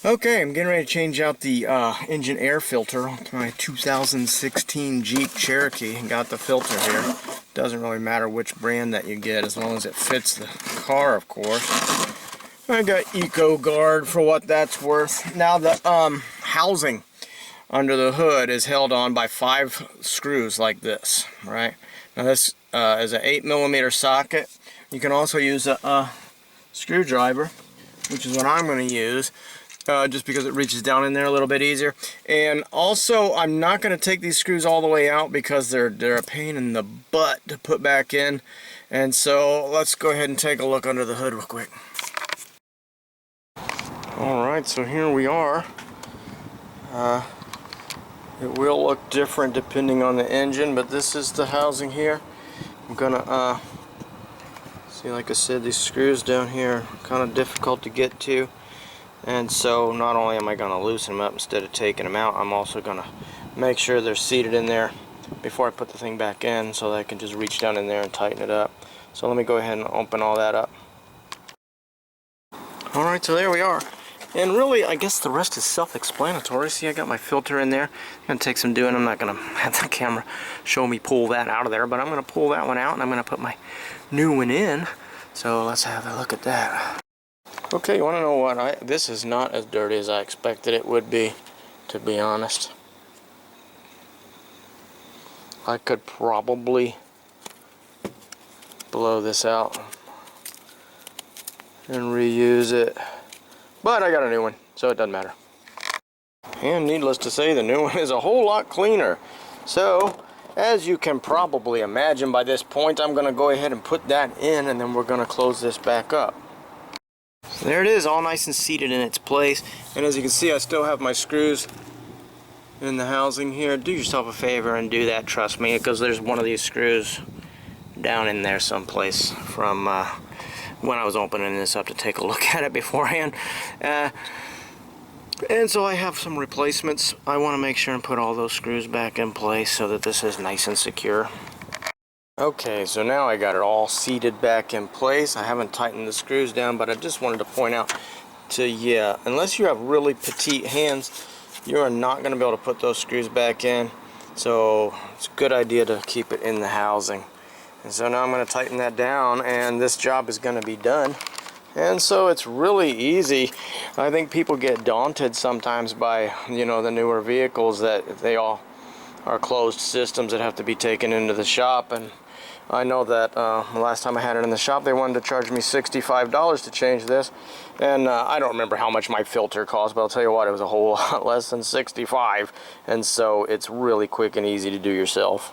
Okay, I'm getting ready to change out the engine air filter to my 2016 Jeep Cherokee. Got the filter here. Doesn't really matter which brand that you get as long as it fits the car, of course. I got Eco Guard for what that's worth. Now the housing under the hood is held on by 5 screws like this, right? Now this is an 8mm socket. You can also use a screwdriver, which is what I'm going to use. Just because it reaches down in there a little bit easier. And also, I'm not going to take these screws all the way out because they're a pain in the butt to put back in. And so let's go ahead and take a look under the hood real quick. Alright, so here we are. It will look different depending on the engine, but this is the housing here. I'm gonna see, like I said, these screws down here are kind of difficult to get to. And so not only am I going to loosen them up instead of taking them out, I'm also going to make sure they're seated in there before I put the thing back in so that I can just reach down in there and tighten it up. So let me go ahead and open all that up. Alright, so there we are. And really, I guess the rest is self-explanatory. See, I got my filter in there. It's going to take some doing. I'm not going to have the camera show me pull that out of there, but I'm going to pull that one out and I'm going to put my new one in. So let's have a look at that. Okay, you want to know what? This is not as dirty as I expected it would be, to be honest. I could probably blow this out and reuse it, but I got a new one, so it doesn't matter. And needless to say, the new one is a whole lot cleaner. So, as you can probably imagine by this point, I'm going to go ahead and put that in, and then we're going to close this back up. So there it is, all nice and seated in its place. And as you can see, I still have my screws in the housing here. Do yourself a favor and do that, trust me, because there's one of these screws down in there someplace from when I was opening this up to take a look at it beforehand. And so I have some replacements. I want to make sure and put all those screws back in place so that this is nice and secure. Okay, so now I got it all seated back in place. I haven't tightened the screws down, but I just wanted to point out to you, unless you have really petite hands, you are not going to be able to put those screws back in. So it's a good idea to keep it in the housing. And so now I'm going to tighten that down, and this job is going to be done. And so it's really easy. I think people get daunted sometimes by, you know, the newer vehicles that they all are closed systems that have to be taken into the shop. And I know that the last time I had it in the shop, they wanted to charge me $65 to change this. And I don't remember how much my filter cost, but I'll tell you what, it was a whole lot less than $65. And so it's really quick and easy to do yourself.